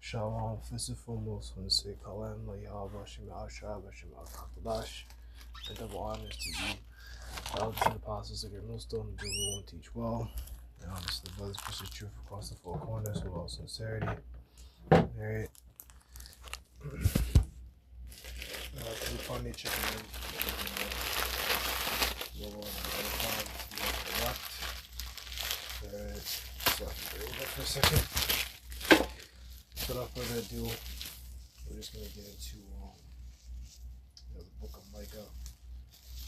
Shalom, first and foremost, I want to say Kalam, Yahweh, Shem Ashab, Shem Akakadash, and double honors to you. Elders and apostles of your millstone, do rule and teach well. And honors to the brothers, push the truth across the four corners with all sincerity. Alright. Can you find me checking in? We'll go on the left. Alright. So, wait for a second. Without further ado, we're just going to get into the book of Micah,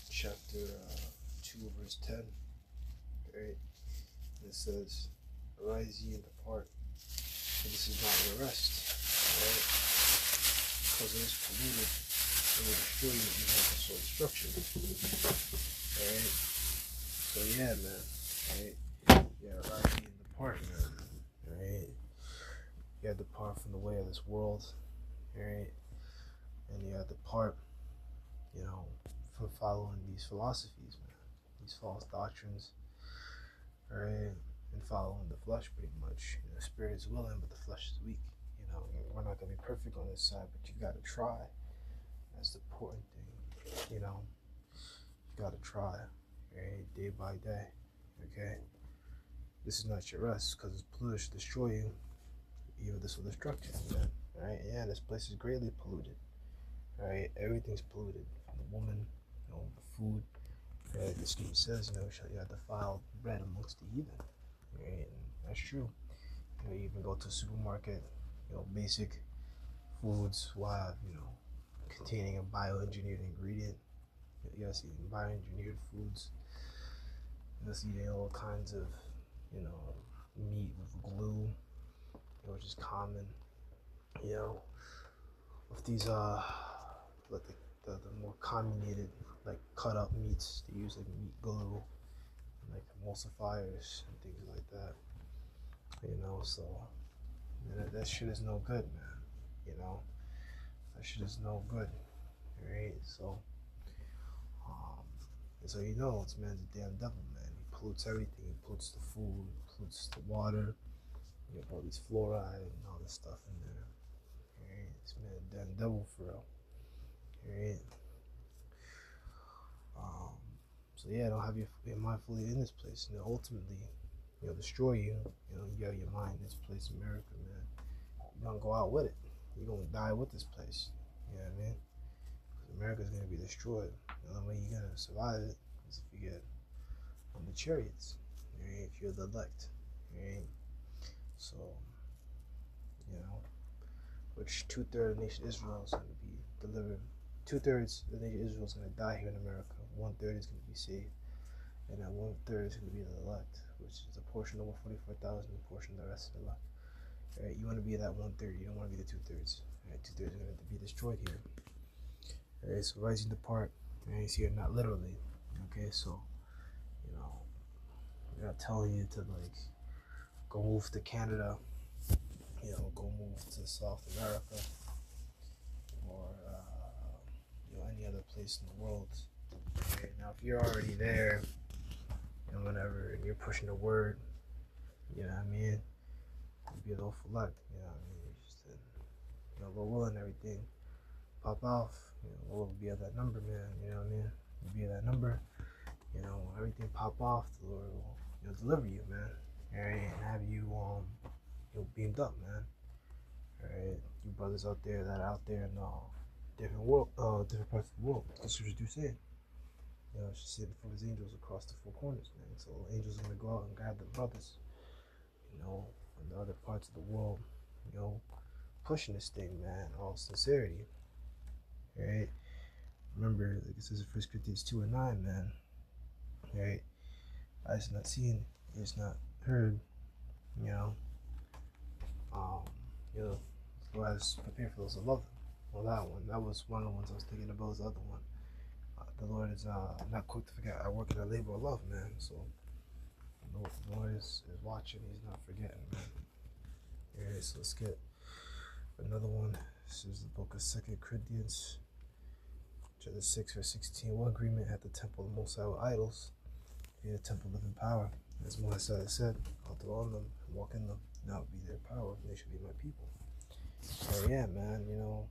chapter 2, verse 10. Right? It says, "Arise ye and depart, for this is not your rest." Right? Because it is polluted, and will destroy you even with the soul destruction. Right? So yeah, man. Right? Yeah, arise ye and depart, man. Right? You have to depart from the way of this world, right? And you have to depart, from following these philosophies, man, these false doctrines, right? And following the flesh, pretty much. The spirit is willing, but the flesh is weak. We're not gonna be perfect on this side, but you gotta try. That's the important thing. You gotta try, right? Day by day, okay? This is not your rest, because it's polluted to destroy you. Even this will destruct you, man. Right? Yeah, this place is greatly polluted. Right? Everything's polluted. From the woman, the food. Right? The scripture says, you have defiled bread amongst the heathen. Right? And that's true. You even go to a supermarket, basic foods will have, containing a bioengineered ingredient. You'll see bioengineered foods. You'll see all kinds of, meat with glue, which is common, with these like the more comminuted, like cut up meats, they use like meat glue and like emulsifiers and things like that, so that shit is no good, man. That shit is no good, right? So so it's man's a damn devil, man. He pollutes everything. He pollutes the food, pollutes the water. You have all these fluoride and all this stuff in there. Right? This man a damn devil for real. Right? So yeah, don't have your mind fully in this place, and ultimately, destroy you. You have your mind in this place, America, man. You're gonna go out with it. You're gonna die with this place. You know what I mean? Because America's gonna be destroyed. The only way you're gonna survive it is if you get on the chariots. Right? If you're the elect. Right? So, which 2/3 of the nation of Israel is going to be delivered. 2/3 of the nation of Israel is going to die here in America. 1/3 is going to be saved. And that 1/3 is going to be the elect, which is a portion of 44,000, a portion of the rest of the elect. Right? You want to be that 1/3. You don't want to be the 2/3. Right? 2/3 are going to be destroyed here. Right? So rising depart. Right? So you're not literally. Okay? So, we're not telling you to go move to Canada. Go move to South America or any other place in the world. Okay? Now, if you're already there and whenever you're pushing the word, you know what I mean, you'd be a little select. You know what I mean? Just Lord willing, everything pop off. Lord will be at that number, man. You know what I mean? You'll be at that number. When everything pop off, the Lord will deliver you, man. Right? And have you beamed up, man. Alright, you brothers out there that are out there in different parts of the world. The scriptures do say, she said before his angels across the four corners, man. So angels are gonna go out and grab the brothers, from the other parts of the world, pushing this thing, man, all sincerity. Right? Remember, like it says in 1 Corinthians 2:9, man. Right? Eyes not seen, ears not heard, who has prepared for those that love him. Well, that was one of the ones I was thinking about. Was the other one. The Lord is not quick to forget our work and our labor of love, man. So the Lord is watching. He's not forgetting, man. Alright, so let's get another one. This is the book of 2 Corinthians, chapter 6, verse 16. One agreement at the temple of the Most High with idols, be the temple of living power. As Moses said, I'll dwell in them and walk in them. Now be their power, and they shall be my people. So yeah, man, you know,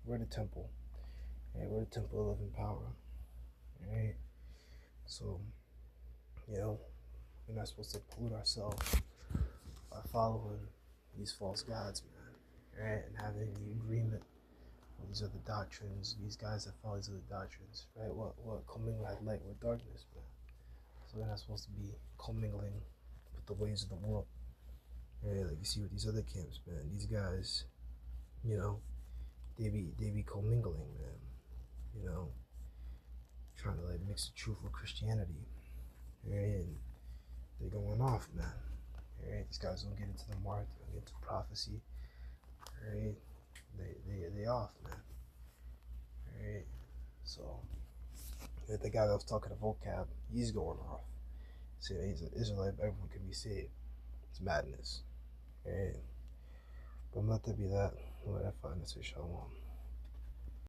we're the temple. Right? We're the temple of living power. Right? So, you know, we're not supposed to pollute ourselves by following these false gods, man. Right? And having the agreement with these other doctrines, these guys that follow these other doctrines, right? What commingle like light with darkness, man. So we're not supposed to be commingling with the ways of the world. Right? Like you see with these other camps, man. These guys, you know, they be commingling, man. You know, trying to like mix the truth with Christianity. Right? And they're going off, man. Right? These guys don't get into the mark, they don't get into prophecy. Right? They off, man. Right? So the guy that was talking to vocab, he's going off. Saying he's an Israelite, everyone can be saved. It's madness. Right? But let there be that. Let that find us, Shalom.